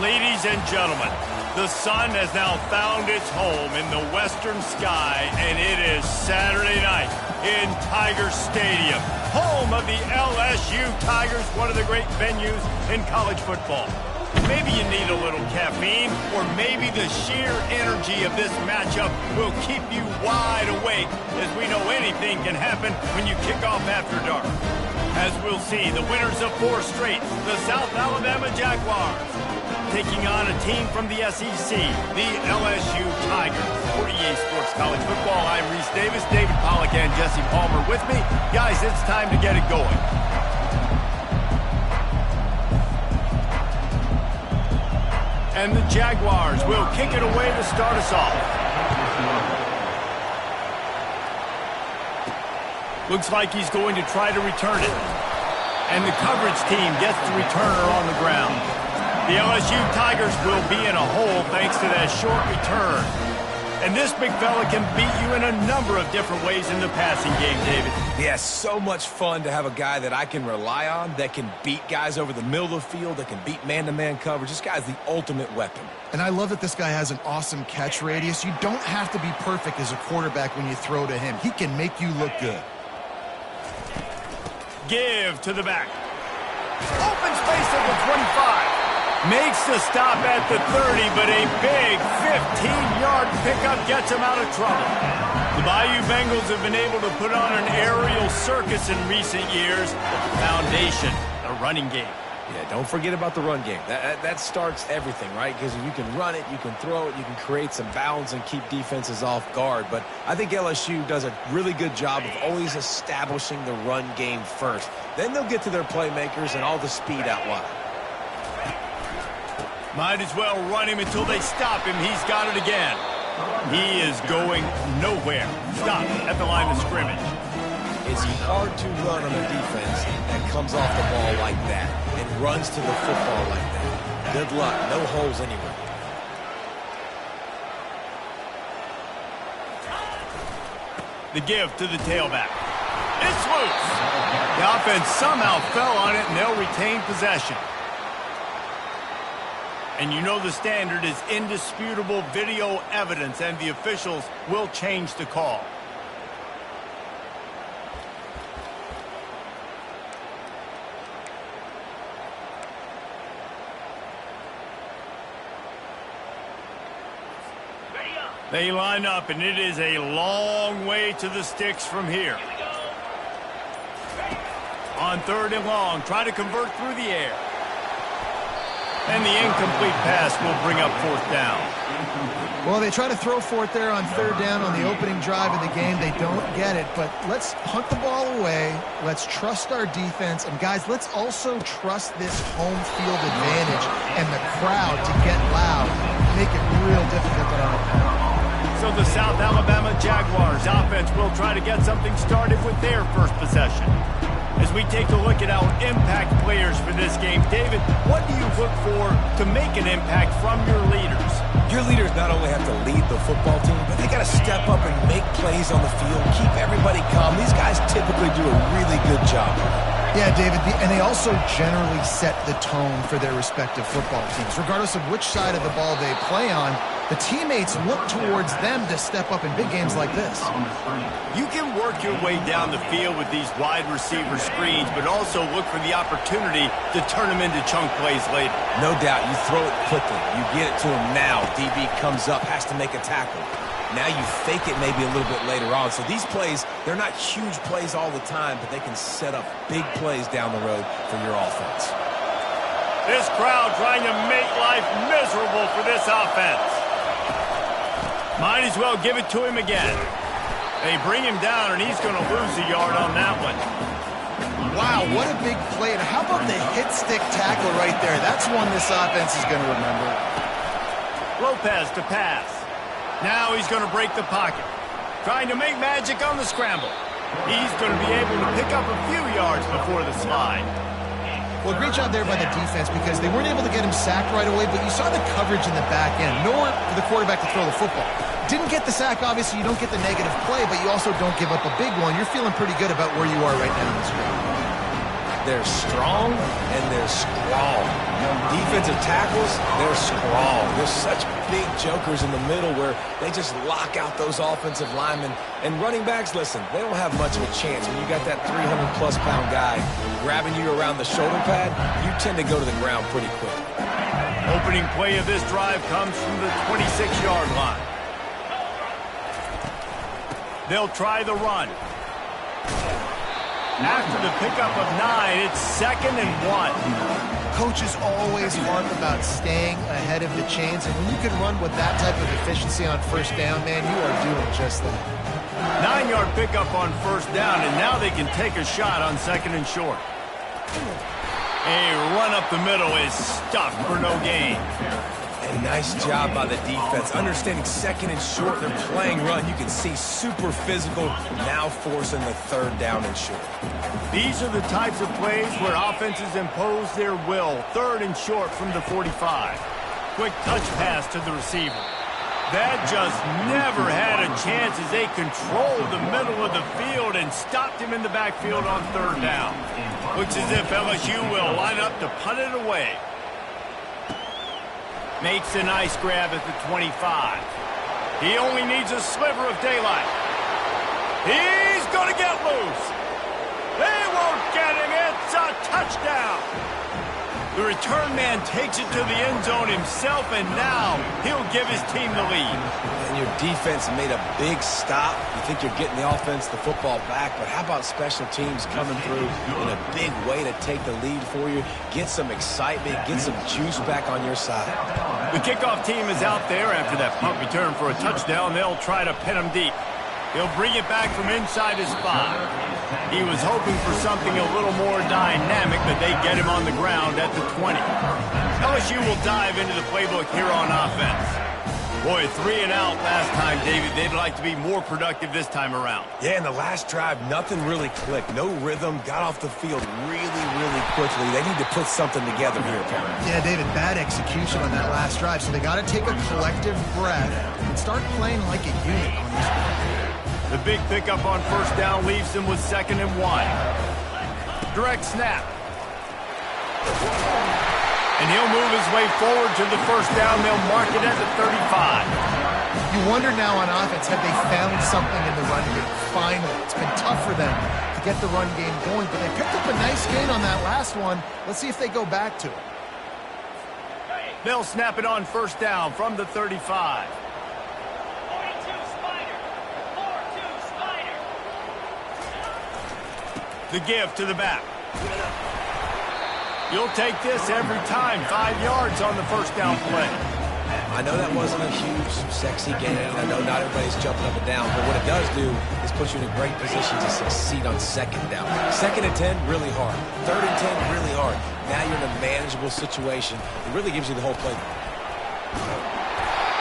Ladies and gentlemen, the sun has now found its home in the western sky, and it is Saturday night in Tiger Stadium, home of the LSU Tigers, one of the great venues in college football. Maybe you need a little caffeine, or maybe the sheer energy of this matchup will keep you wide awake, as we know anything can happen when you kick off after dark. As we'll see, the winners of 4 straight, the South Alabama Jaguars, taking on a team from the SEC, the LSU Tigers. For EA Sports College Football, I'm Reese Davis, David Pollack, and Jesse Palmer with me. Guys, it's time to get it going. And the Jaguars will kick it away to start us off. Looks like he's going to try to return it. And the coverage team gets the returner on the ground. The LSU Tigers will be in a hole thanks to that short return. And this big fella can beat you in a number of different ways in the passing game, David. Yeah, so much fun to have a guy that I can rely on, that can beat guys over the middle of the field, that can beat man-to-man coverage. This guy's the ultimate weapon. And I love that this guy has an awesome catch radius. You don't have to be perfect as a quarterback when you throw to him. He can make you look good. Give to the back. Open space at the 25. Makes the stop at the 30, but a big 15-yard pickup gets him out of trouble. The Bayou Bengals have been able to put on an aerial circus in recent years. Foundation, the running game. Yeah, don't forget about the run game. That starts everything, right? Because if you can run it, you can throw it, you can create some bounds and keep defenses off guard. But I think LSU does a really good job of always establishing the run game first. Then they'll get to their playmakers and all the speed out wide. Might as well run him until they stop him. He's got it again. He is going nowhere. Stop at the line of scrimmage. It's hard to run on a defense that comes off the ball like that and runs to the football like that. Good luck. No holes anywhere. The give to the tailback. It's loose. The offense somehow fell on it, and they'll retain possession. And you know the standard is indisputable video evidence, and the officials will change the call. They line up, and it is a long way to the sticks from here. On 3rd and long, try to convert through the air. And the incomplete pass will bring up 4th down. Well, they try to throw for it there on 3rd down on the opening drive of the game. They don't get it, but let's hunt the ball away. Let's trust our defense. And, guys, let's also trust this home field advantage and the crowd to get loud, make it real difficult on our opponent. So the South Alabama Jaguars offense will try to get something started with their first possession. As we take a look at our impact players for this game, David, what do you look for to make an impact from your leaders? Your leaders not only have to lead the football team, but they got to step up and make plays on the field, keep everybody calm. These guys typically do a really good job. Yeah, David, and they also generally set the tone for their respective football teams. Regardless of which side of the ball they play on, the teammates look towards them to step up in big games like this. You can work your way down the field with these wide receiver screens, but also look for the opportunity to turn them into chunk plays later. No doubt, you throw it quickly. You get it to him now. DB comes up, has to make a tackle. Now you fake it maybe a little bit later on. So these plays, they're not huge plays all the time, but they can set up big plays down the road for your offense. This crowd trying to make life miserable for this offense. Might as well give it to him again. They bring him down, and he's going to lose a yard on that one. Wow, what a big play. And how about the hit-stick tackle right there? That's one this offense is going to remember. Lopez to pass. Now he's going to break the pocket. Trying to make magic on the scramble. He's going to be able to pick up a few yards before the slide. Well, great job there by the defense because they weren't able to get him sacked right away, but you saw the coverage in the back end. Nowhere for the quarterback to throw the football. Didn't get the sack, obviously. You don't get the negative play, but you also don't give up a big one. You're feeling pretty good about where you are right now in this game. they're strong and they're strong. Defensive tackles, they're strong. There's such big jokers in the middle where they just lock out those offensive linemen. And running backs, listen, they don't have much of a chance. When you got that 300-plus pound guy grabbing you around the shoulder pad, you tend to go to the ground pretty quickly. Opening play of this drive comes from the 26-yard line. They'll try the run. After the pickup of 9, it's 2nd and 1. Coaches always harp about staying ahead of the chains, and when you can run with that type of efficiency on first down, man, you are doing just that. 9-yard pickup on first down, and now they can take a shot on 2nd and short. A run up the middle is stuffed for no gain. And nice job by the defense. Understanding 2nd and short, they're playing run. You can see super physical, now forcing the 3rd down and short. These are the types of plays where offenses impose their will. 3rd and short from the 45. Quick touch pass to the receiver. That just never had a chance as they controlled the middle of the field and stopped him in the backfield on 3rd down. Looks as if LSU will line up to punt it away. Makes a nice grab at the 25. He only needs a sliver of daylight. He's going to get loose. They won't get him. It's a touchdown. The return man takes it to the end zone himself, and now he'll give his team the lead. And your defense made a big stop. You think you're getting the offense, the football back, but how about special teams coming through in a big way to take the lead for you, get some excitement, get some juice back on your side. The kickoff team is out there after that punt return for a touchdown. They'll try to pin him deep. He'll bring it back from inside his spot. He was hoping for something a little more dynamic, but they get him on the ground at the 20. LSU will dive into the playbook here on offense. Boy, 3 and out last time, David. They'd like to be more productive this time around. Yeah, in the last drive, nothing really clicked. No rhythm, got off the field really quickly. They need to put something together here, apparently. Yeah, David, bad execution on that last drive, so they got to take a collective breath and start playing like a unit on this one. The big pickup on first down leaves them with 2nd and 1. Direct snap. And he'll move his way forward to the first down. They'll mark it at the 35. You wonder now on offense, have they found something in the run game? Finally. It's been tough for them to get the run game going, but they picked up a nice gain on that last one. Let's see if they go back to it. They'll snap it on first down from the 35. The give to the back. You'll take this every time. 5 yards on the first down play. I know that wasn't a huge, sexy gain. I know not everybody's jumping up and down, but what it does do is put you in a great position to succeed on 2nd down. 2nd and 10, really hard. 3rd and 10, really hard. Now you're in a manageable situation. It really gives you the whole play.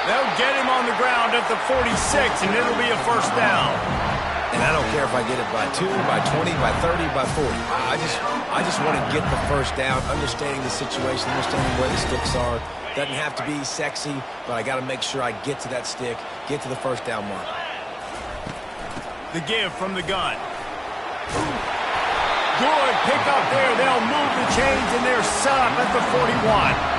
They'll get him on the ground at the 46, and it'll be a first down. And I don't care if I get it by 2, by 20, by 30, by 40. I just want to get the first down, understanding the situation, understanding where the sticks are. Doesn't have to be sexy, but I got to make sure I get to that stick, get to the first down mark. The give from the gun. Good pick up there. They'll move the chains, and they're set up at the 41.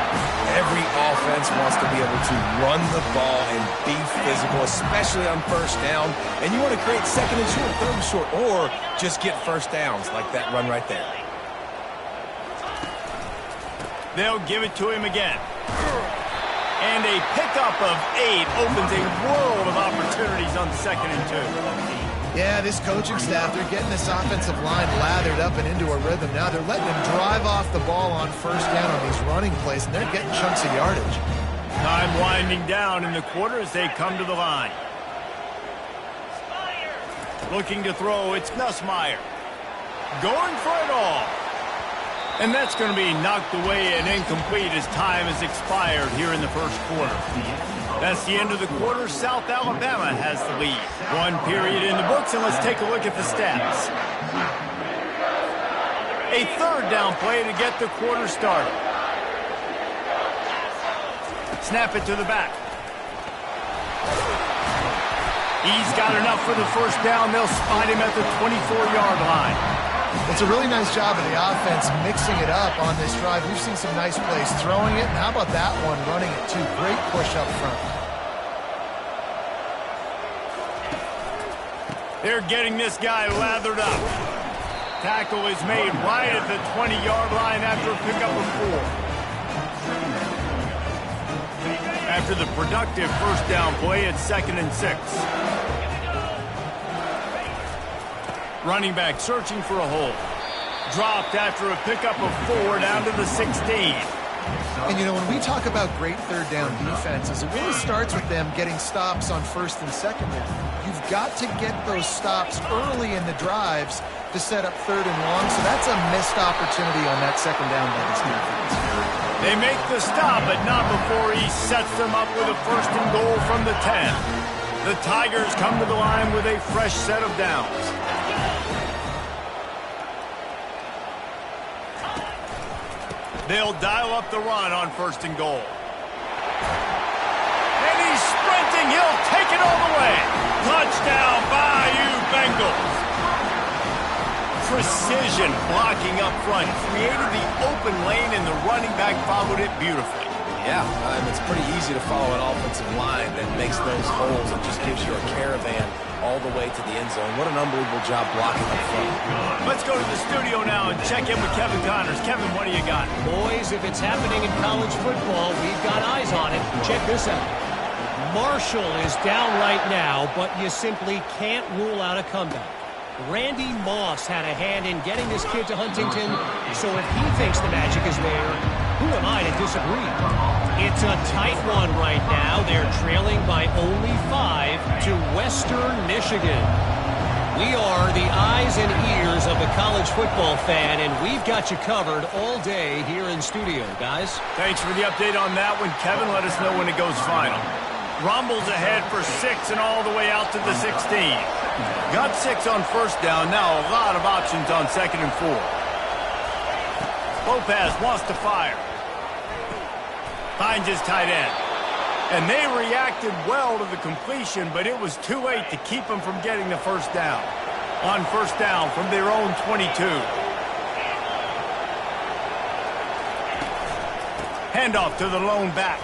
Every offense wants to be able to run the ball and be physical, especially on first down. And you want to create 2nd and short, 3rd and short, or just get first downs like that run right there. They'll give it to him again. And a pickup of 8 opens a world of opportunities on 2nd and 2. Yeah, this coaching staff, they're getting this offensive line lathered up and into a rhythm. Now they're letting them drive off the ball on first down on these running plays, and they're getting chunks of yardage. Time winding down in the quarter as they come to the line. Looking to throw, it's Nussmeier. Going for it all. And that's going to be knocked away and incomplete as time has expired here in the first quarter. That's the end of the quarter. South Alabama has the lead. 1 period in the books, and let's take a look at the stats. A 3rd down play to get the quarter started. Snap it to the back. He's got enough for the first down. They'll spot him at the 24-yard line. It's a really nice job of the offense mixing it up on this drive. We've seen some nice plays throwing it, and how about that one running it too? Great push up front. They're getting this guy lathered up. Tackle is made right at the 20-yard line after a pickup of 4. After the productive first down play, it's 2nd and 6. Running back searching for a hole. Dropped after a pickup of 4 down to the 16. And, you know, when we talk about great third down defenses, it really starts with them getting stops on 1st and 2nd down. You've got to get those stops early in the drives to set up 3rd and long, so that's a missed opportunity on that 2nd down by this defense. They make the stop, but not before he sets them up with a 1st and goal from the 10. The Tigers come to the line with a fresh set of downs. They'll dial up the run on 1st and goal. And he's sprinting. He'll take it all the way. Touchdown, Bayou Bengals. Precision blocking up front. Created the open lane, and the running back followed it beautifully. Yeah, it's pretty easy to follow an offensive line that makes those holes and just gives you a caravan all the way to the end zone. What an unbelievable job blocking up front. Let's go to the studio now and check in with Kevin Connors. Kevin, what do you got? Boys, if it's happening in college football, we've got eyes on it. Check this out. Marshall is down right now, but you simply can't rule out a comeback. Randy Moss had a hand in getting this kid to Huntington, so if he thinks the magic is there, who am I to disagree? It's a tight one right now. They're trailing by only 5 to Western Michigan. We are the eyes and ears of the college football fan, and we've got you covered all day here in studio, guys. Thanks for the update on that one, Kevin. Let us know when it goes final. Rumbles ahead for 6 and all the way out to the 16. Got 6 on 1st down. Now a lot of options on 2nd and 4. Lopez wants to fire. Finds his tight end. And they reacted well to the completion, but it was too late to keep them from getting the 1st down. On 1st down from their own 22. Handoff to the lone back.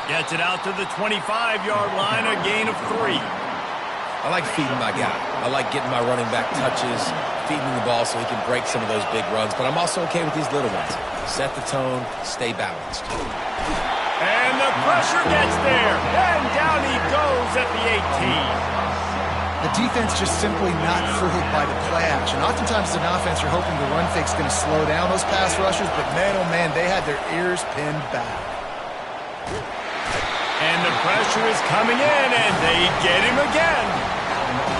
Gets it out to the 25-yard line, a gain of 3. I like feeding my guy. I like getting my running back touches, feeding the ball so he can break some of those big runs, but I'm also okay with these little ones. Set the tone, stay balanced. And the pressure gets there, and down he goes at the 18. The defense just simply not fooled by the play action. Oftentimes as an offense, you're hoping the run fake's going to slow down those pass rushers, but man, oh man, they had their ears pinned back. And the pressure is coming in, and they get him again.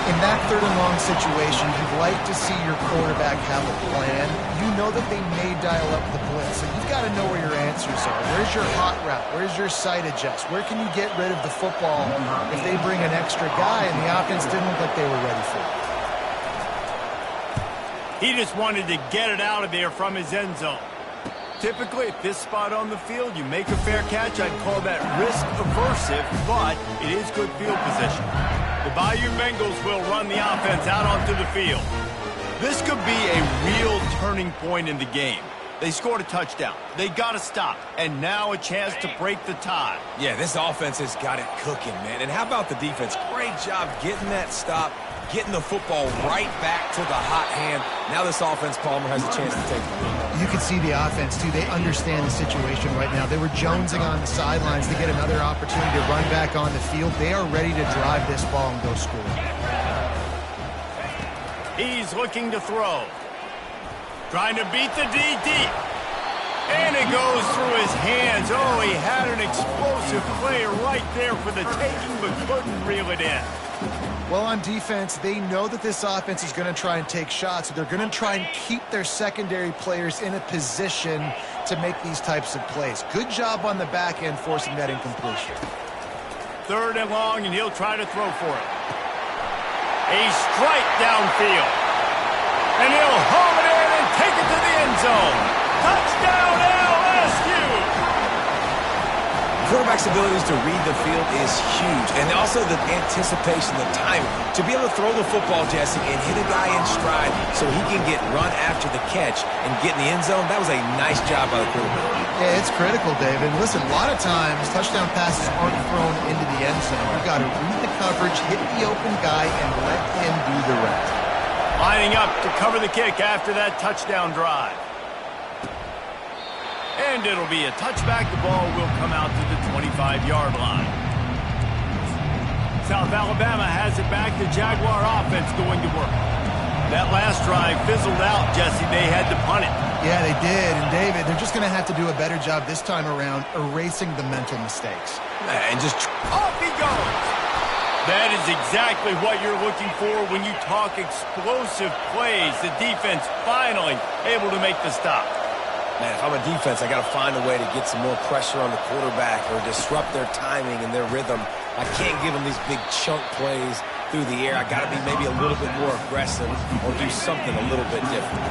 In that 3rd and long situation, you'd like to see your quarterback have a plan. You know that they may dial up the blitz, so you've got to know where your answers are. Where's your hot route? Where's your sight adjust? Where can you get rid of the football if they bring an extra guy and the offense didn't look like they were ready for it? He just wanted to get it out of there from his end zone. Typically, at this spot on the field, you make a fair catch. I'd call that risk-aversive, but it is good field position. The Bayou Bengals will run the offense out onto the field. This could be a real turning point in the game. They scored a touchdown. They got to stop, and now a chance to break the tie. Yeah, this offense has got it cooking, man. And how about the defense? Great job getting that stop, getting the football right back to the hot hand. Now this offense, Palmer, has a chance to take the lead. You can see the offense, too. They understand the situation right now. They were jonesing on the sidelines to get another opportunity to run back on the field. They are ready to drive this ball and go score. He's looking to throw. Trying to beat the D deep. And it goes through his hands. Oh, he had an explosive play right there for the taking, but couldn't reel it in. Well, on defense, they know that this offense is going to try and take shots. So they're going to try and keep their secondary players in a position to make these types of plays. Good job on the back end forcing that incompletion. 3rd and long, and he'll try to throw for it. A strike downfield. And he'll home it in and take it to the end zone. Touchdown, LSU! quarterback's abilities to read the field is huge. And also the anticipation, the timing. To be able to throw the football, Jesse, and hit a guy in stride so he can get run after the catch and get in the end zone, that was a nice job by the quarterback. Yeah, it's critical, David. Listen, a lot of times touchdown passes aren't thrown into the end zone. You've got to read the coverage, hit the open guy, and let him do the rest. Lining up to cover the kick after that touchdown drive. And it'll be a touchback. The ball will come out to the 25-yard line. South Alabama has it back. The Jaguar offense going to work. That last drive fizzled out, Jesse. They had to punt it. Yeah, they did. And, David, they're just going to have to do a better job this time around erasing the mental mistakes. And just off he goes. That is exactly what you're looking for when you talk explosive plays. The defense finally able to make the stop. Man, if I'm a defense, I got to find a way to get some more pressure on the quarterback or disrupt their timing and their rhythm. I can't give them these big chunk plays through the air. I got to be maybe a little bit more aggressive or do something a little bit different.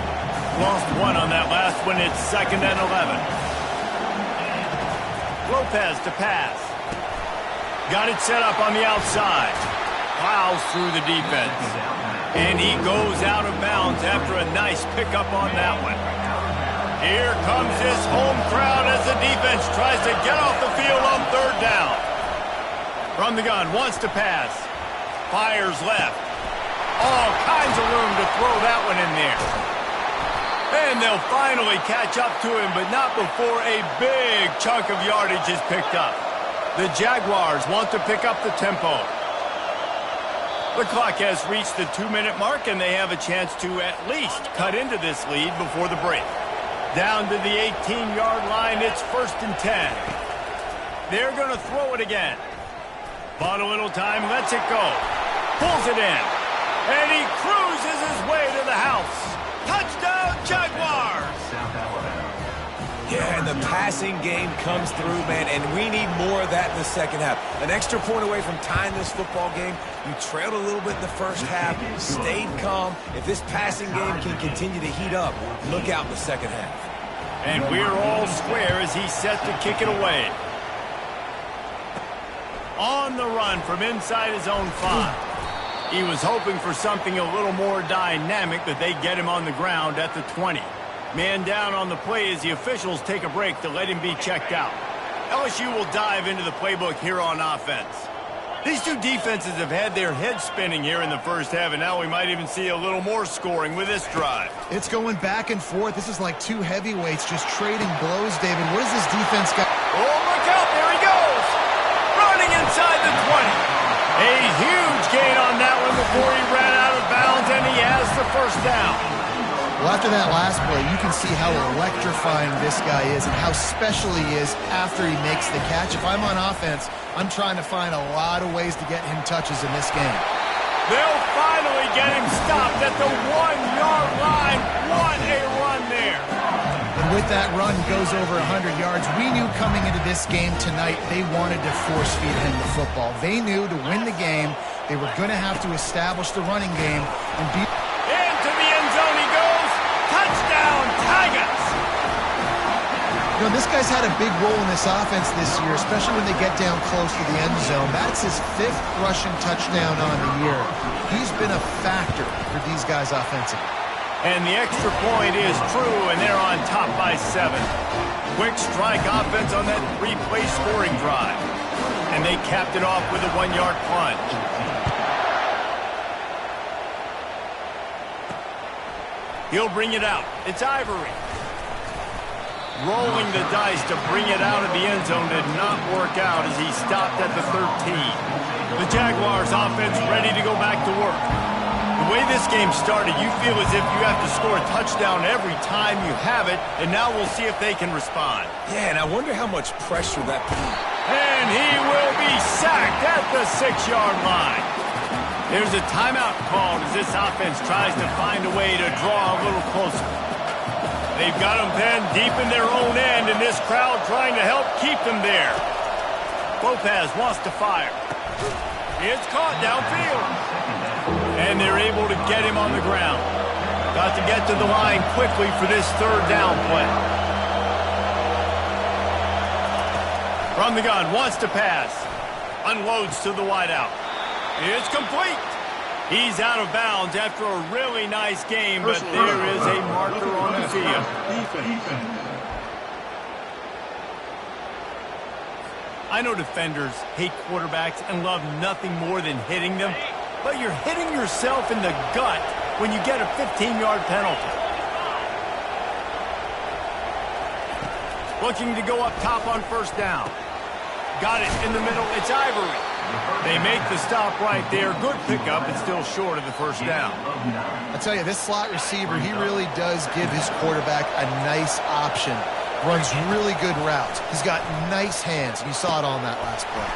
Lost one on that last one. It's 2nd and 11. Lopez to pass. Got it set up on the outside. Plows through the defense. And he goes out of bounds after a nice pickup on that one. Here comes this home crowd as the defense tries to get off the field on 3rd down. From the gun, wants to pass. Fires left. All kinds of room to throw that one in there. And they'll finally catch up to him, but not before a big chunk of yardage is picked up. The Jaguars want to pick up the tempo. The clock has reached the 2-minute mark, and they have a chance to at least cut into this lead before the break. Down to the 18-yard line, it's 1st and 10. They're going to throw it again. Bought a little time, lets it go. Pulls it in. And he cruises his way to the house. Touchdown, Jaguars! Yeah, and the passing game comes through, man, and we need more of that in the second half. An extra point away from tying this football game. You trailed a little bit in the first half, stayed calm. If this passing game can continue to heat up, look out in the second half. And we're all square as he's set to kick it away. On the run from inside his own 5. He was hoping for something a little more dynamic, but they get him on the ground at the 20. Man down on the play as the officials take a break to let him be checked out. LSU will dive into the playbook here on offense. These two defenses have had their heads spinning here in the first half, and now we might even see a little more scoring with this drive. It's going back and forth. This is like two heavyweights just trading blows, David. What does this defense got? Oh, look out. There he goes. Running inside the 20. A huge gain on that one before he ran out of bounds, and he has the 1st down. Well, after that last play, you can see how electrifying this guy is and how special he is after he makes the catch. If I'm on offense, I'm trying to find a lot of ways to get him touches in this game. They'll finally get him stopped at the 1-yard line. What a run there. And with that run, goes over 100 yards. We knew coming into this game tonight, they wanted to force-feed him the football. They knew to win the game, they were going to have to establish the running game and be... Into the end zone he goes. Touchdown, Tigers! You know, this guy's had a big role in this offense this year, especially when they get down close to the end zone. That's his 5th rushing touchdown on the year. He's been a factor for these guys offensively. And the extra point is true, and they're on top by 7. Quick strike offense on that 3-play scoring drive. And they capped it off with a 1-yard plunge. He'll bring it out. It's Ivory. Rolling the dice to bring it out of the end zone did not work out as he stopped at the 13. The Jaguars offense ready to go back to work. The way this game started, you feel as if you have to score a touchdown every time you have it, and now we'll see if they can respond. Yeah, and I wonder how much pressure that puts. And he will be sacked at the 6-yard line. There's a timeout called as this offense tries to find a way to draw a little closer. They've got them penned deep in their own end, and this crowd trying to help keep them there. Lopez wants to fire. It's caught downfield. And they're able to get him on the ground. Got to get to the line quickly for this 3rd down play. From the gun, wants to pass. Unloads to the wideout. It's complete. He's out of bounds after a really nice game, but there is a marker on the field. I know defenders hate quarterbacks and love nothing more than hitting them, but you're hitting yourself in the gut when you get a 15-yard penalty. Looking to go up top on first down. Got it in the middle. It's Ivory. They make the stop right there. Good pickup, but still short of the first down. I tell you, this slot receiver, he really does give his quarterback a nice option. Runs really good routes. He's got nice hands. You saw it on that last play.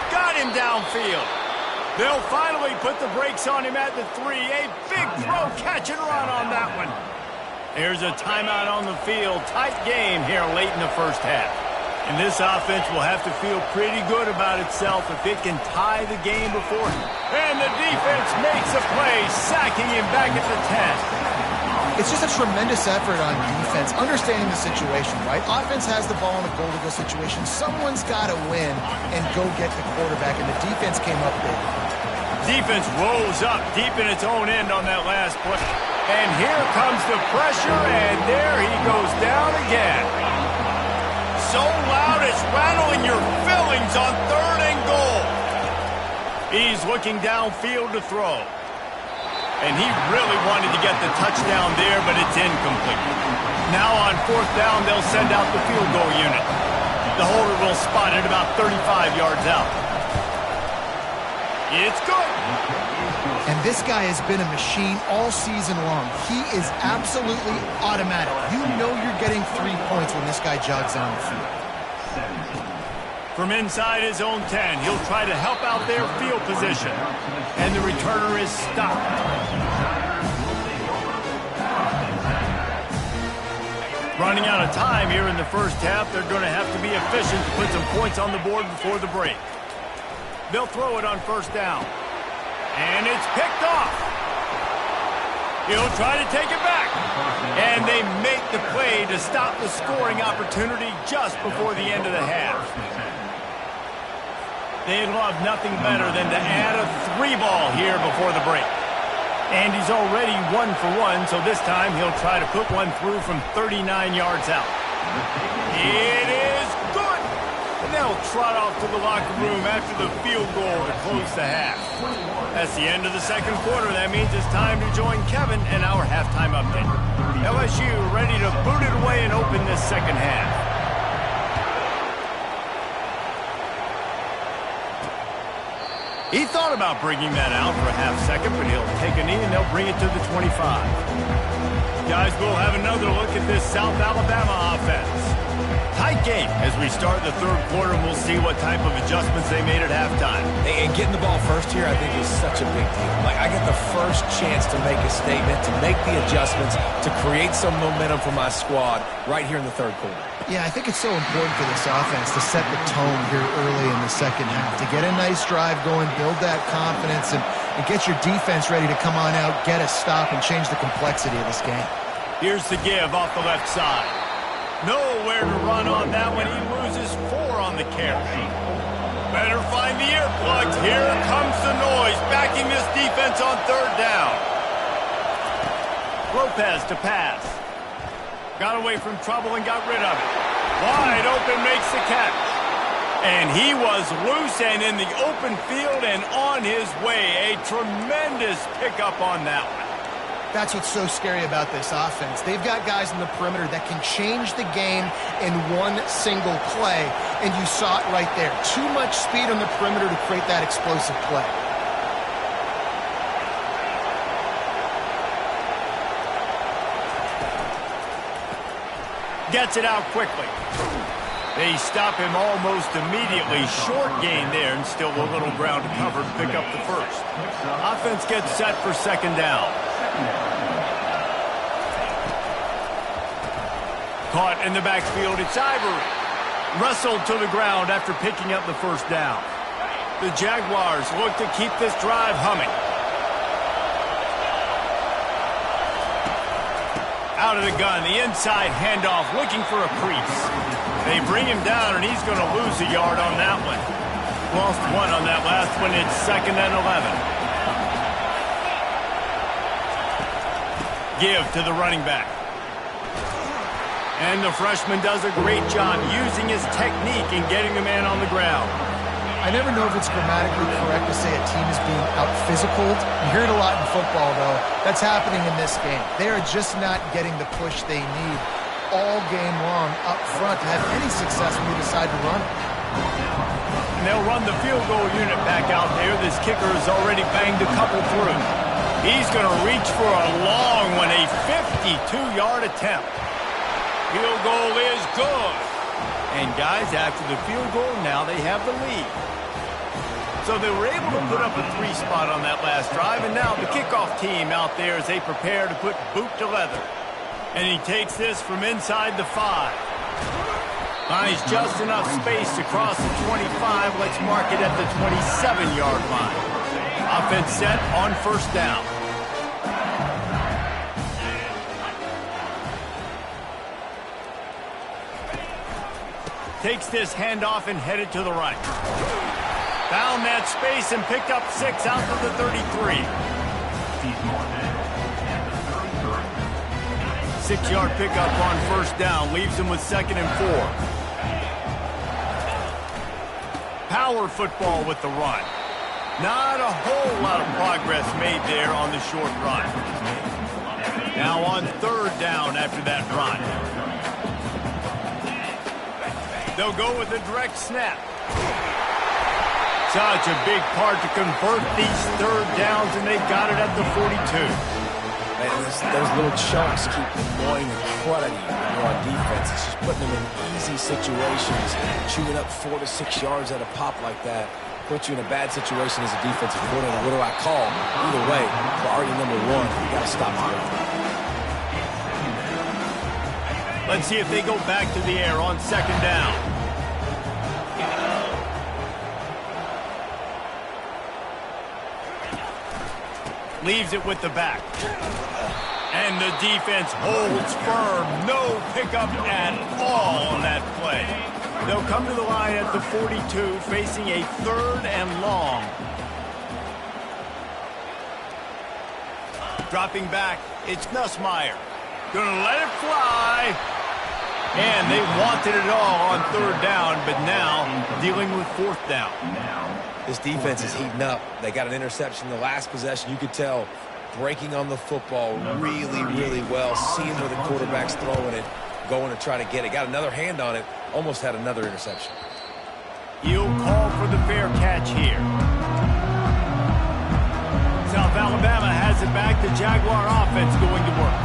Got him downfield. They'll finally put the brakes on him at the 3. A big throw, catch and run on that one. There's a timeout on the field. Tight game here late in the first half. And this offense will have to feel pretty good about itself if it can tie the game before him. And the defense makes a play, sacking him back at the 10. It's just a tremendous effort on defense, understanding the situation, right? Offense has the ball in a goal-to-go situation. Someone's got to win and go get the quarterback, and the defense came up big. Defense rose up deep in its own end on that last play. And here comes the pressure, and there he goes down again. So loud it's rattling your fillings on 3rd and goal. He's looking downfield to throw. And he really wanted to get the touchdown there, but it's incomplete. Now on 4th down, they'll send out the field goal unit. The holder will spot it about 35 yards out. It's good. And this guy has been a machine all season long. He is absolutely automatic. You know you're getting 3 points when this guy jogs on the field. From inside his own 10, he'll try to help out their field position. And the returner is stopped. Running out of time here in the first half, they're going to have to be efficient to put some points on the board before the break. They'll throw it on first down. And it's picked off. He'll try to take it back. And they make the play to stop the scoring opportunity just before the end of the half. They'd love nothing better than to add a 3-ball here before the break. And he's already 1 for 1, so this time he'll try to put one through from 39 yards out. It is good! And they'll trot off to the locker room after the field goal to close the half. That's the end of the second quarter. That means it's time to join Kevin and our halftime update. LSU ready to boot it away and open this second half. He thought about bringing that out for a half second, but he'll take a knee and they'll bring it to the 25. Guys, we'll have another look at this South Alabama offense. Tight game as we start the third quarter, and we'll see what type of adjustments they made at halftime. And getting the ball first here, I think, is such a big deal. Like, I get the first chance to make a statement, to make the adjustments, to create some momentum for my squad right here in the third quarter. Yeah, I think it's so important for this offense to set the tone here early in the second half, to get a nice drive going, build that confidence, and get your defense ready to come on out, get a stop, and change the complexity of this game. Here's the give off the left side. Nowhere to run on that one. He loses 4 on the carry. Better find the earplugs. Here comes the noise, backing this defense on 3rd down. Lopez to pass. Got away from trouble and got rid of it. Wide open, makes the catch. And he was loose and in the open field and on his way. A tremendous pickup on that one. That's what's so scary about this offense. They've got guys in the perimeter that can change the game in one single play, and you saw it right there. Too much speed on the perimeter to create that explosive play. Gets it out quickly. They stop him almost immediately. Short gain there, and still a little ground to cover to pick up the first. Offense gets set for 2nd down. Caught in the backfield, it's Ivory. Wrestled to the ground after picking up the first down. The Jaguars look to keep this drive humming. Out of the gun, the inside handoff, looking for a crease. They bring him down, and he's going to lose a yard on that one. Lost one on that last one. It's 2nd and 11. Give to the running back. And the freshman does a great job using his technique and getting the man on the ground. I never know if it's grammatically correct to say a team is being out-physicaled. You hear it a lot in football, though. That's happening in this game. They are just not getting the push they need all game long up front to have any success when they decide to run. And they'll run the field goal unit back out there. This kicker has already banged a couple through. He's going to reach for a long one, a 52-yard attempt. Field goal is good. And guys, after the field goal, now they have the lead. So they were able to put up a 3 spot on that last drive, and now the kickoff team out there as they prepare to put boot to leather. And he takes this from inside the 5. Finds just enough space to cross the 25. Let's mark it at the 27-yard line. Offense set on 1st down. Takes this handoff and headed to the right. Found that space and picked up 6 out to the 33. 6-yard pickup on 1st down. Leaves him with 2nd and 4. Power football with the run. Not a whole lot of progress made there on the short run. Now on 3rd down after that run. They'll go with a direct snap. Such a big part to convert these 3rd downs, and they've got it at the 42. Man, those little chunks keep annoying the crud out of you when you're on defense. It's just putting them in easy situations, chewing up 4 to 6 yards at a pop like that. Puts you in a bad situation as a defensive coordinator. What do I call? Either way, priority number 1, you got to stop him. Let's see if they go back to the air on 2nd down. Leaves it with the back. And the defense holds firm. No pickup at all on that play. They'll come to the line at the 42, facing a 3rd and long. Dropping back, it's Nussmeier. Gonna let it fly. And they wanted it all on 3rd down, but now dealing with 4th down. This defense is heating up. They got an interception in the last possession. You could tell breaking on the football really, really well, seeing where the quarterback's throwing it, going to try to get it. Got another hand on it, almost had another interception. He'll call for the fair catch here. South Alabama has it back. The Jaguar offense going to work.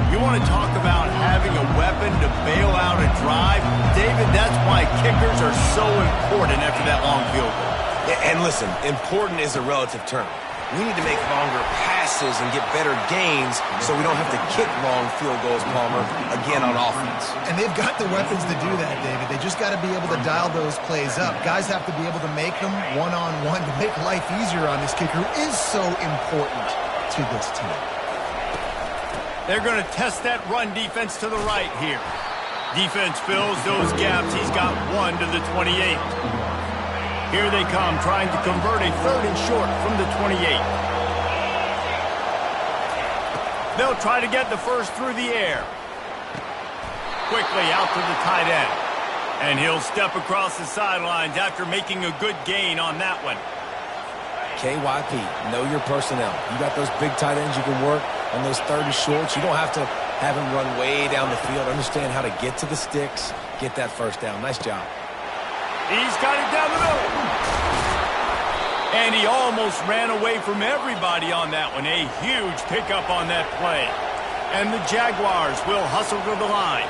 You want to talk about having a weapon to bail out a drive? David, that's why kickers are so important after that long field goal. And listen, important is a relative term. We need to make longer passes and get better gains so we don't have to kick long field goals, Palmer, again on offense. And they've got the weapons to do that, David. They just got to be able to dial those plays up. Guys have to be able to make them one-on-one to make life easier on this kicker, who is so important to this team. They're going to test that run defense to the right here. Defense fills those gaps. He's got 1 to the 28. Here they come, trying to convert a 3rd and short from the 28. They'll try to get the first through the air. Quickly out to the tight end. And he'll step across the sidelines after making a good gain on that one. KYP, know your personnel. You got those big tight ends you can work on those 3rd and shorts. You don't have to have him run way down the field. Understand how to get to the sticks, get that 1st down. Nice job. He's got it down the middle. And he almost ran away from everybody on that one. A huge pickup on that play. And the Jaguars will hustle to the line.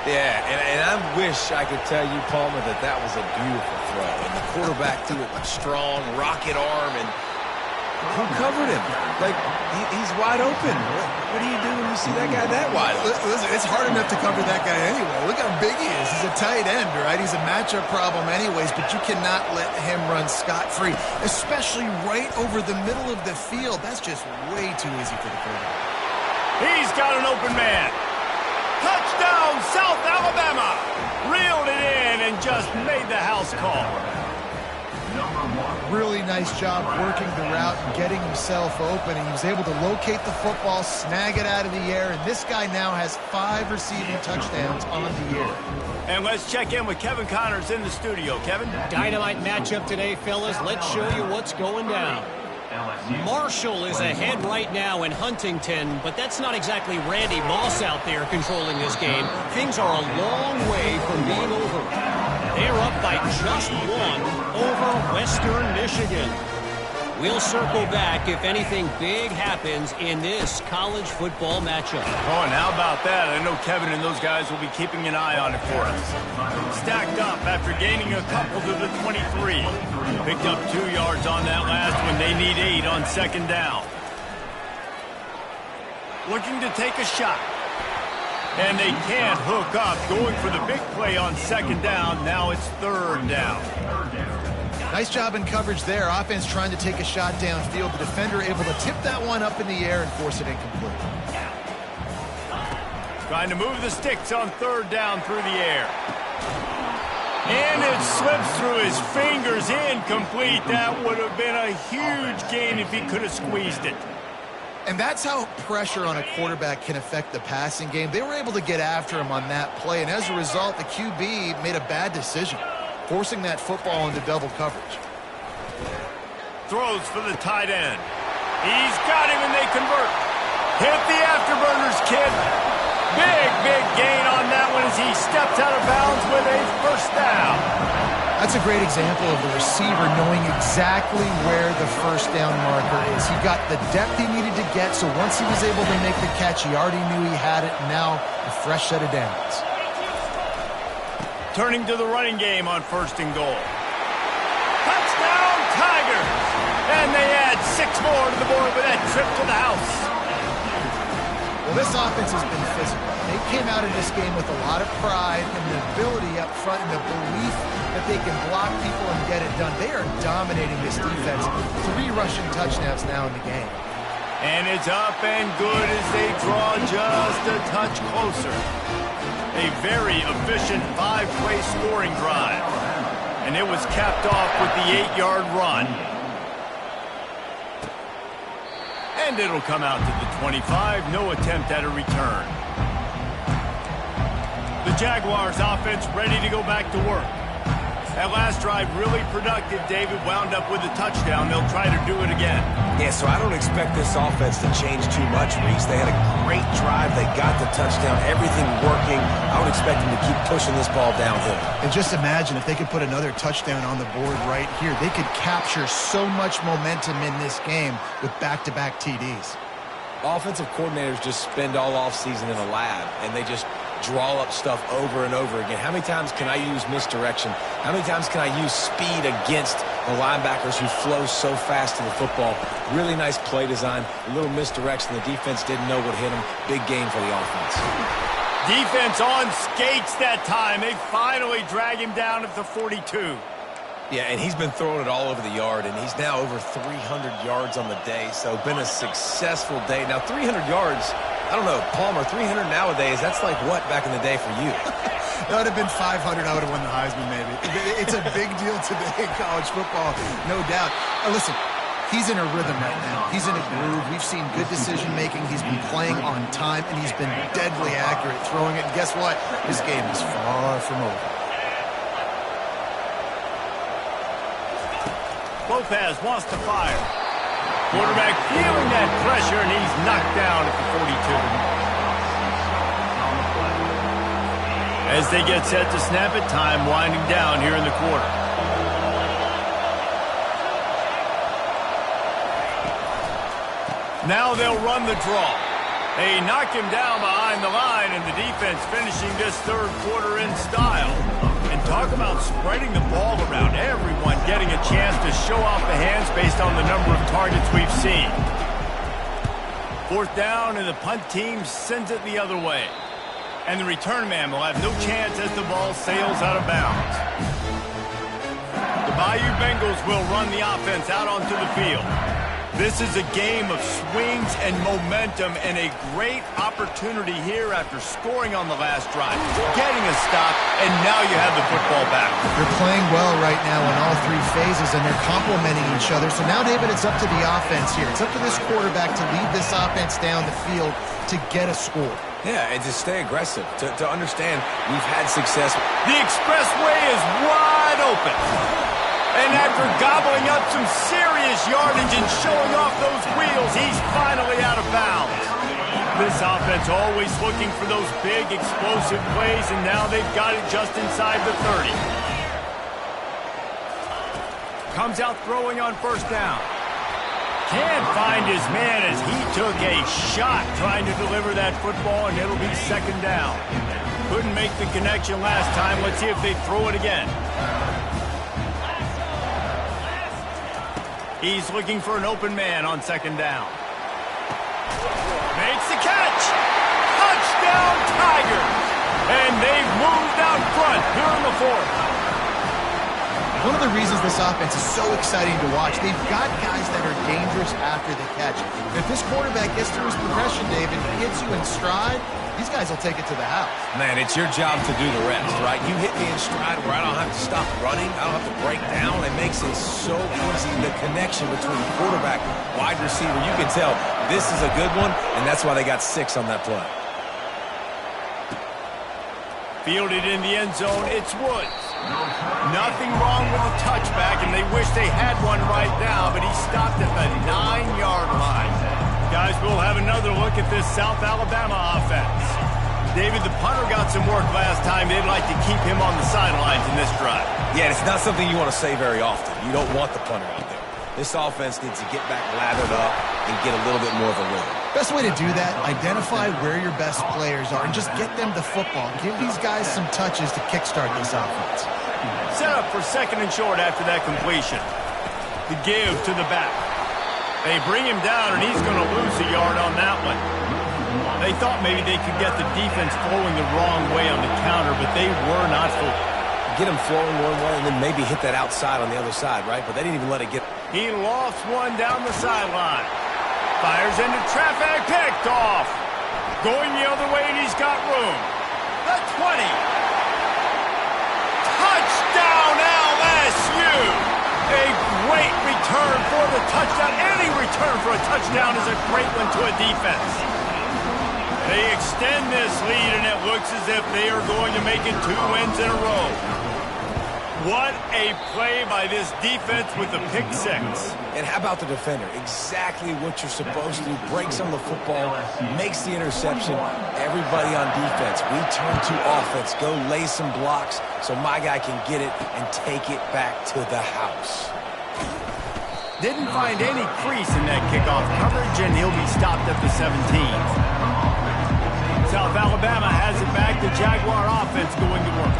Yeah, and I wish I could tell you, Palmer, that was a beautiful throw. And the quarterback threw it with strong rocket arm, and who covered him? Like, he's wide open. What do you do when you see that guy that wide open? Listen, it's hard enough to cover that guy anyway. Look how big he is. He's a tight end, right? He's a matchup problem anyways, but you cannot let him run scot-free, especially right over the middle of the field. That's just way too easy for the quarterback. He's got an open man. Touchdown! down South Alabama. Reeled it in and just made the house call. Really nice job working the route and getting himself open. He was able to locate the football, snag it out of the air, and this guy now has 5 receiving touchdowns on the year. And let's check in with Kevin Connors in the studio. Kevin? Dynamite matchup today, fellas. Let's show you what's going down. Marshall is ahead right now in Huntington, but that's not exactly Randy Moss out there controlling this game. Things are a long way from being over. They're up by just 1 over Western Michigan. We'll circle back if anything big happens in this college football matchup. Oh, and how about that? I know Kevin and those guys will be keeping an eye on it for us. Stacked up after gaining a couple to the 23. Picked up 2 yards on that last one. They need 8 on second down. Looking to take a shot. And they can't hook up. Going for the big play on second down. Now it's third down. Nice job in coverage there. Offense trying to take a shot downfield. The defender able to tip that one up in the air and force it incomplete. Trying to move the sticks on third down through the air. And it slips through his fingers, incomplete. That would have been a huge gain if he could have squeezed it. And that's how pressure on a quarterback can affect the passing game. They were able to get after him on that play, and as a result, the QB made a bad decision, forcing that football into double coverage. Throws for the tight end. He's got him, and they convert. Hit the afterburners, kid. Big gain on that one as he steps out of bounds with a first down. That's a great example of the receiver knowing exactly where the first down marker is. He got the depth he needed to get, so once he was able to make the catch, he already knew he had it, and now a fresh set of downs. Turning to the running game on first and goal. Touchdown, Tigers! And they add 6 more to the board with that trip to the house. Well, this offense has been physical. They came out in this game with a lot of pride and the ability up front and the belief that they can block people and get it done. They are dominating this defense. 3 rushing touchdowns now in the game. And it's up and good as they draw just a touch closer. A very efficient 5-play scoring drive. And it was capped off with the 8-yard run. And it'll come out to the 25. No attempt at a return. The Jaguars offense ready to go back to work. That last drive really productive. David wound up with a touchdown. They'll try to do it again. Yeah, so I don't expect this offense to change too much, Reese. They had a great drive. They got the touchdown. Everything working. I would expect them to keep pushing this ball downhill. And just imagine if they could put another touchdown on the board right here. They could capture so much momentum in this game with back-to-back TDs. Offensive coordinators just spend all offseason in a lab, and they just draw up stuff over and over again. How many times can I use misdirection? How many times can I use speed against the linebackers who flow so fast to the football? Really nice play design, a little misdirection. The defense didn't know what hit them. Big game for the offense. Defense on skates that time. They finally drag him down at the 42. Yeah, and he's been throwing it all over the yard, and he's now over 300 yards on the day, so been a successful day. Now, 300 yards, I don't know, Palmer, 300 nowadays, that's like what back in the day for you? That would have been 500. I would have won the Heisman, maybe. It's a big deal today in college football, no doubt. Listen, he's in a rhythm right now. He's in a groove. We've seen good decision-making. He's been playing on time, and he's been deadly accurate throwing it. And guess what? This game is far from over. Lopez wants to fire. Quarterback feeling that pressure, and he's knocked down at the 42. As they get set to snap it, time winding down here in the quarter. Now they'll run the draw. They knock him down behind the line, and the defense finishing this third quarter in style. And talk about spreading the ball around. Everyone getting a chance to show off the hands based on the number of targets we've seen. Fourth down, and the punt team sends it the other way. And the return man will have no chance as the ball sails out of bounds. The Bayou Bengals will run the offense out onto the field. This is a game of swings and momentum, and a great opportunity here after scoring on the last drive. Getting a stop, and now you have the football back. They're playing well right now in all three phases, and they're complementing each other. So now, David, it's up to the offense here. It's up to this quarterback to lead this offense down the field to get a score. Yeah, and to stay aggressive, to understand we've had success. The expressway is wide open. And after gobbling up some serious yardage and showing off those wheels, he's finally out of bounds. This offense always looking for those big, explosive plays, and now they've got it just inside the 30. Comes out throwing on first down. Can't find his man as he took a shot trying to deliver that football, and it'll be second down. Couldn't make the connection last time. Let's see if they throw it again. He's looking for an open man on second down. Makes the catch. Touchdown, Tigers. And they've moved out front here in the fourth. One of the reasons this offense is so exciting to watch, they've got guys that are dangerous after the catch. If this quarterback gets through his progression, David, hits you in stride, these guys will take it to the house. Man, it's your job to do the rest, right? You hit me in stride where I don't have to stop running. I don't have to break down. It makes it so easy, the connection between quarterback, wide receiver. You can tell this is a good one, and that's why they got 6 on that play. Fielded in the end zone, it's Woods. Nothing wrong with the touchback, and they wish they had one right now, but he stopped at the 9-yard line. Guys, we'll have another look at this South Alabama offense. David, the punter got some work last time. They'd like to keep him on the sidelines in this drive. Yeah, it's not something you want to say very often. You don't want the punter out there. This offense needs to get back lathered up and get a little bit more of a rhythm. Best way to do that, identify where your best players are and just get them the football. Give these guys some touches to kickstart this offense. Set up for second and short after that completion. The give to the back. They bring him down, and he's going to lose a yard on that one. They thought maybe they could get the defense flowing the wrong way on the counter, but they were not fooled. Get them flowing one way and then maybe hit that outside on the other side, right? But they didn't even let it get... He lost one down the sideline. Fires into traffic, picked off. Going the other way, and he's got room. The 20. Touchdown, LSU! A great return for the touchdown. Any return for a touchdown is a great one to a defense. They extend this lead, and it looks as if they are going to make it 2 wins in a row. What a play by this defense with the pick 6. And how about the defender? Exactly what you're supposed to do. Breaks on the football, makes the interception. Everybody on defense, we turn to offense. Go lay some blocks so my guy can get it and take it back to the house. Didn't find any crease in that kickoff coverage, and he'll be stopped at the 17. South Alabama has it back. The Jaguar offense going to work.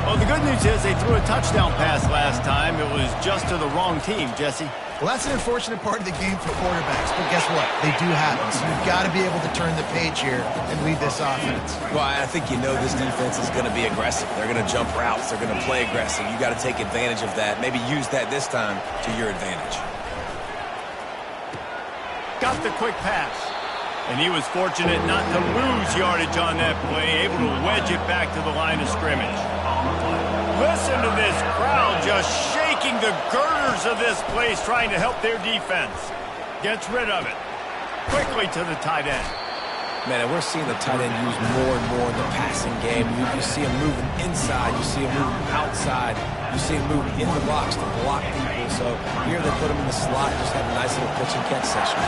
Well, the good news is they threw a touchdown pass last time. It was just to the wrong team, Jesse. Well, that's an unfortunate part of the game for quarterbacks, but guess what? They do happen, so you've got to be able to turn the page here and lead this offense. Well, I think you know this defense is going to be aggressive. They're going to jump routes. They're going to play aggressive. You got to take advantage of that. Maybe use that this time to your advantage. Got the quick pass. And he was fortunate not to lose yardage on that play, able to wedge it back to the line of scrimmage. Listen to this crowd just shaking the girders of this place, trying to help their defense. Gets rid of it. Quickly to the tight end. Man, and we're seeing the tight end used more and more in the passing game. You see him moving inside. You see him moving outside. You see him moving in the box to block people. So here they put him in the slot, just have a nice little pitch and catch session.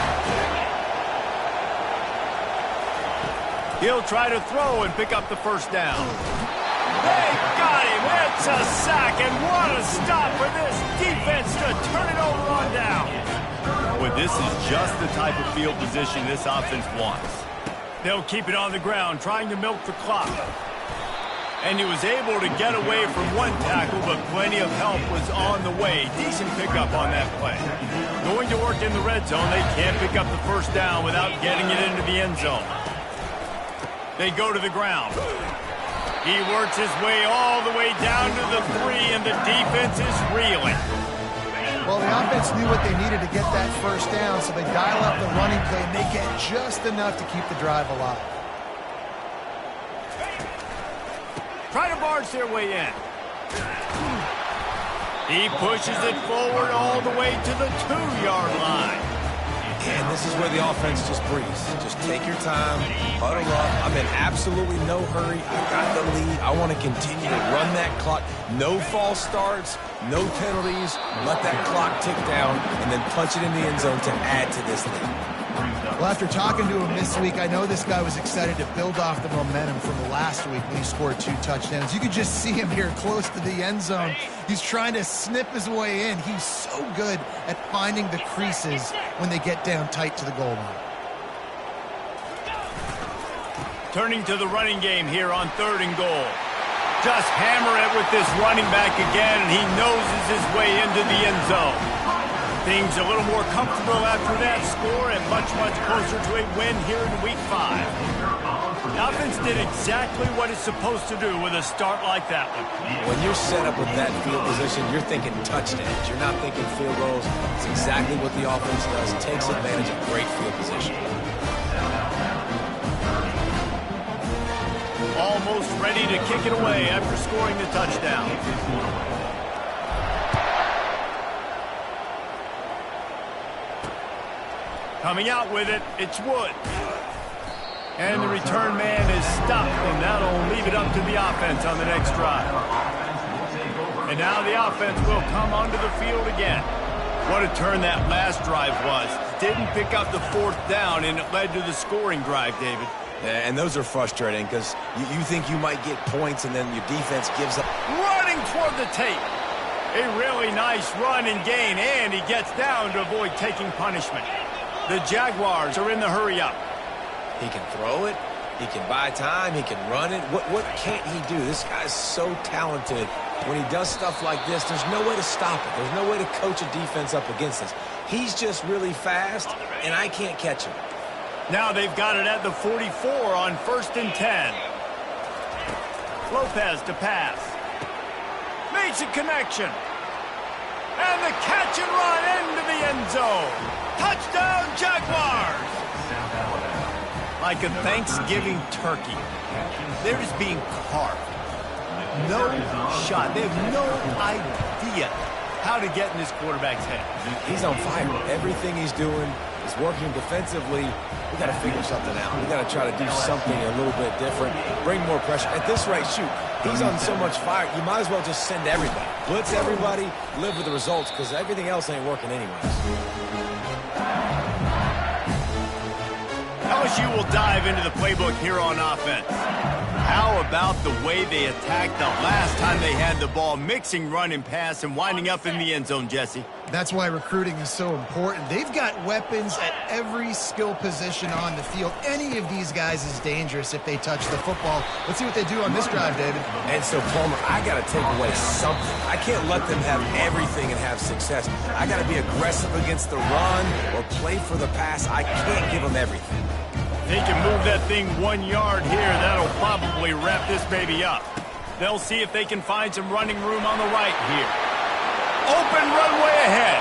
He'll try to throw and pick up the first down. They got him. It's a sack, and what a stop for this defense to turn it over on down. Well, this is just the type of field position this offense wants. They'll keep it on the ground, trying to milk the clock. And he was able to get away from one tackle, but plenty of help was on the way. Decent pickup on that play. Going to work in the red zone, they can't pick up the first down without getting it into the end zone. They go to the ground. He works his way all the way down to the 3, and the defense is reeling. Well, the offense knew what they needed to get that first down, so they dial up the running play, and they get just enough to keep the drive alive. Try to barge their way in. He pushes it forward all the way to the 2-yard line. And this is where the offense just breathes. Just take your time, huddle up. I'm in absolutely no hurry. I got the lead. I want to continue to run that clock. No false starts, no penalties. Let that clock tick down and then punch it in the end zone to add to this lead. Well, after talking to him this week, I know this guy was excited to build off the momentum from last week when he scored 2 touchdowns. You could just see him here close to the end zone. He's trying to snip his way in. He's so good at finding the creases when they get down tight to the goal line. Turning to the running game here on 3rd and goal. Just hammer it with this running back again, and he noses his way into the end zone. Things a little more comfortable after that score and much, much closer to a win here in Week 5. The offense did exactly what it's supposed to do with a start like that one. When you're set up with that field position, you're thinking touchdowns. You're not thinking field goals. It's exactly what the offense does. Takes advantage of great field position. Almost ready to kick it away after scoring the touchdown. Coming out with it, it's Wood. And the return man is stopped, and that'll leave it up to the offense on the next drive. And now the offense will come onto the field again. What a turn that last drive was. Didn't pick up the 4th down, and it led to the scoring drive, David. Yeah, and those are frustrating because you think you might get points, and then your defense gives up. Running toward the tape. A really nice run and gain, and he gets down to avoid taking punishment. The Jaguars are in the hurry-up. He can throw it. He can buy time. He can run it. What can't he do? This guy's so talented. When he does stuff like this, there's no way to stop it. There's no way to coach a defense up against this. He's just really fast, and I can't catch him. Now they've got it at the 44 on 1st and 10. Lopez to pass. Makes a connection. And the catch and run into the end zone. Touchdown, Jaguars! Like a Thanksgiving turkey, they're just being carved. No shot. They have no idea how to get in this quarterback's head. He's on fire. Everything he's doing is working defensively. We got to figure something out. We got to try to do something a little bit different. Bring more pressure. At this rate, shoot, he's on so much fire, you might as well just send everybody. Blitz everybody, live with the results, because everything else ain't working anyways. LSU will dive into the playbook here on offense. How about the way they attacked the last time they had the ball, mixing run and pass and winding up in the end zone, Jesse? That's why recruiting is so important. They've got weapons at every skill position on the field. Any of these guys is dangerous if they touch the football. Let's see what they do on this drive, David. And so, Palmer, I got to take away something. I can't let them have everything and have success. I got to be aggressive against the run or play for the pass. I can't give them everything. They can move that thing 1 yard here. That'll probably wrap this baby up. They'll see if they can find some running room on the right here. Open runway ahead.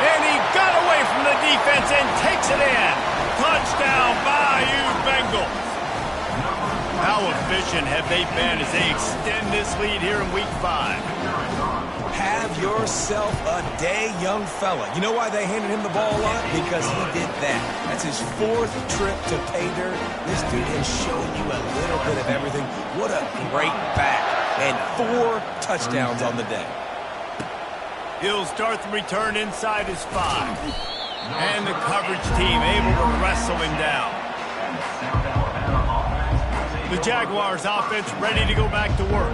And he got away from the defense and takes it in. Touchdown, Bayou Bengals. How efficient have they been as they extend this lead here in Week 5? Have yourself a day, young fella. You know why they handed him the ball a lot? Because he did that. That's his 4th trip to pay dirt. This dude has shown you a little bit of everything. What a great back. And 4 touchdowns on the day. He'll start the return inside his 5. And the coverage team able to wrestle him down. The Jaguars offense ready to go back to work.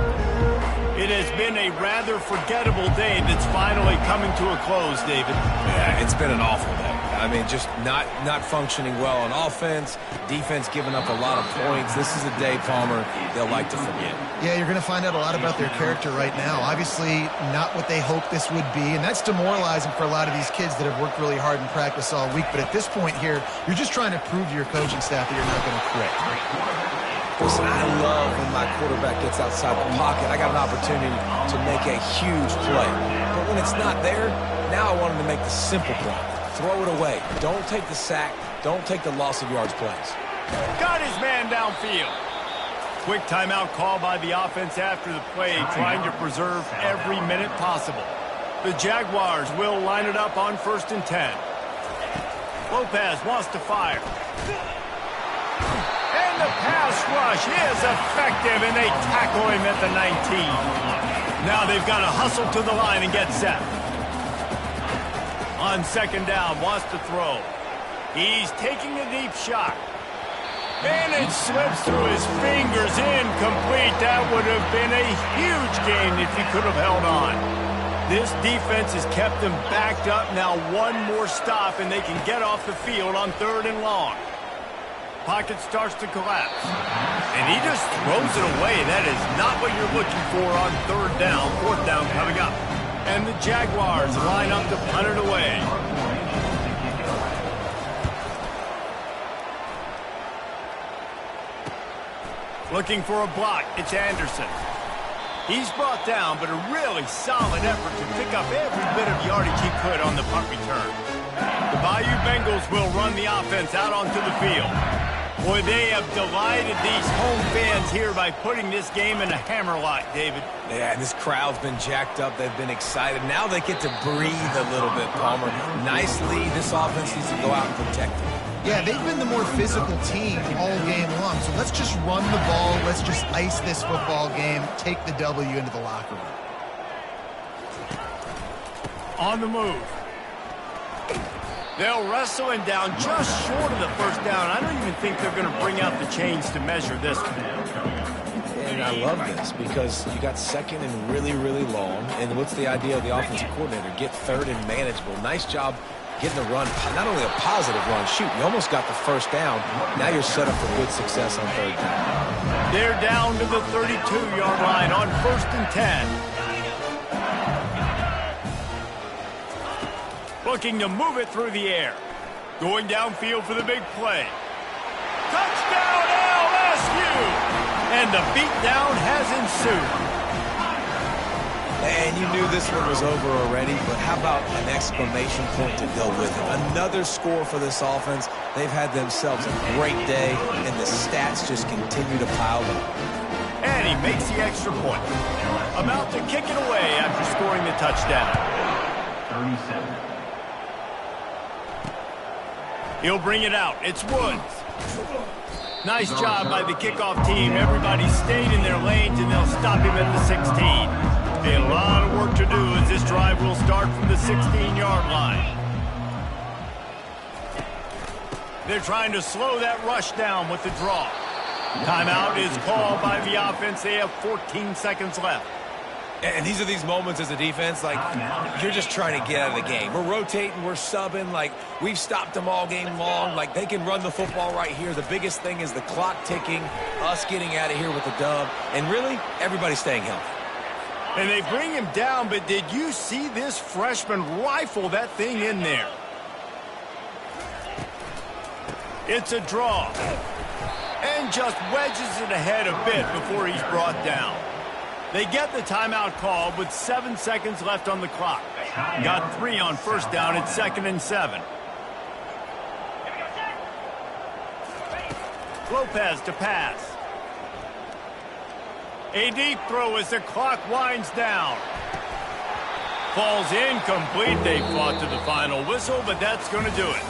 It has been a rather forgettable day that's finally coming to a close, David. Yeah, it's been an awful day. I mean, just not functioning well on offense, defense giving up a lot of points. This is a day, Palmer, they'll like to forget. Yeah, you're going to find out a lot about their character right now. Obviously, not what they hoped this would be, and that's demoralizing for a lot of these kids that have worked really hard in practice all week. But at this point here, you're just trying to prove to your coaching staff that you're not going to quit. Listen, I love when my quarterback gets outside the pocket. I got an opportunity to make a huge play. But when it's not there, Now I want him to make the simple play. Throw it away. Don't take the sack. Don't take the loss of yards plays. Got his man downfield. Quick timeout call by the offense after the play, trying to preserve every minute possible. The Jaguars will line it up on 1st and 10. Lopez wants to fire. And the pass rush is effective, and they tackle him at the 19. Now they've got to hustle to the line and get set. On 2nd down, wants to throw. He's taking a deep shot. And it slips through his fingers, incomplete. That would have been a huge gain if he could have held on. This defense has kept them backed up. Now one more stop, and they can get off the field on 3rd and long. Pocket starts to collapse. And he just throws it away. That is not what you're looking for on 3rd down. 4th down coming up. And the Jaguars line up to punt it away. Looking for a block, it's Anderson. He's brought down, but a really solid effort to pick up every bit of yardage he could on the punt return. The Bayou Bengals will run the offense out onto the field. Boy, they have delighted these home fans here by putting this game in a hammerlock, David. Yeah, this crowd's been jacked up. They've been excited. Now they get to breathe a little bit, Palmer. Nice lead. This offense needs to go out and protect it. Yeah, they've been the more physical team all game long. So let's just run the ball. Let's just ice this football game. Take the W into the locker room. On the move. They'll wrestle him down just short of the 1st down. I don't even think they're going to bring out the chains to measure this one. And I love this because you got 2nd and really, really long. And what's the idea of the offensive coordinator? Get 3rd and manageable. Nice job getting the run, not only a positive run, shoot, you almost got the 1st down. Now you're set up for good success on 3rd down. They're down to the 32-yard line on 1st and 10. Looking to move it through the air. Going downfield for the big play. Touchdown LSU! And the beatdown has ensued. And you knew this one was over already, but how about an exclamation point to go with it? Another score for this offense. They've had themselves a great day, and the stats just continue to pile up. And he makes the extra point. About to kick it away after scoring the touchdown. 37. He'll bring it out. It's Woods. Nice job by the kickoff team. Everybody stayed in their lanes, and they'll stop him at the 16. A lot of work to do as this drive will start from the 16-yard line. They're trying to slow that rush down with the draw. Timeout is called by the offense. They have 14 seconds left. And these are these moments as a defense, like, you're just trying to get out of the game. We're rotating, we're subbing, like, we've stopped them all game long. Like, they can run the football right here. The biggest thing is the clock ticking, us getting out of here with the dub, and really, everybody staying healthy. And they bring him down, but did you see this freshman rifle that thing in there? It's a draw. And just wedges it ahead a bit before he's brought down. They get the timeout called with 7 seconds left on the clock. Got 3 on 1st down. It's 2nd and 7. Lopez to pass. A deep throw as the clock winds down. Falls incomplete. They fought to the final whistle, but that's going to do it.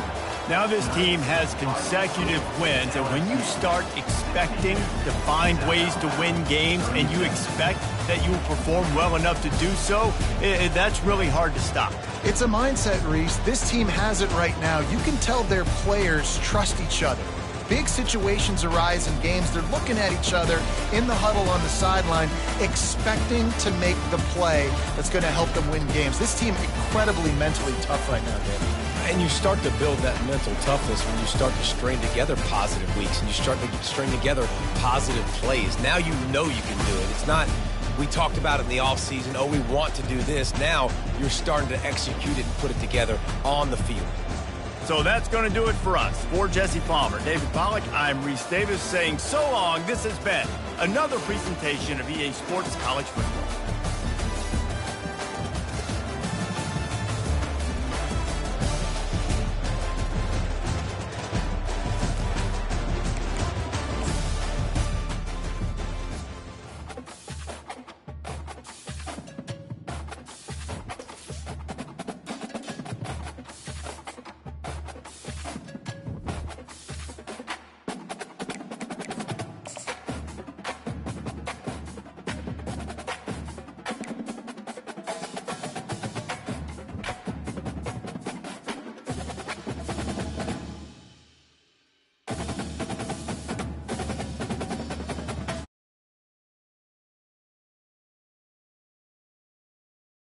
Now this team has consecutive wins, and when you start expecting to find ways to win games and you expect that you will perform well enough to do so, that's really hard to stop. It's a mindset, Reese. This team has it right now. You can tell their players trust each other. Big situations arise in games. They're looking at each other in the huddle on the sideline, expecting to make the play that's going to help them win games. This team incredibly mentally tough right now, David. And you start to build that mental toughness when you start to string together positive weeks and you start to string together positive plays. Now you know you can do it. It's not, we talked about it in the offseason, oh, we want to do this. Now you're starting to execute it and put it together on the field. So that's going to do it for us. For Jesse Palmer, David Pollack, I'm Reese Davis saying so long. This has been another presentation of EA Sports College Football.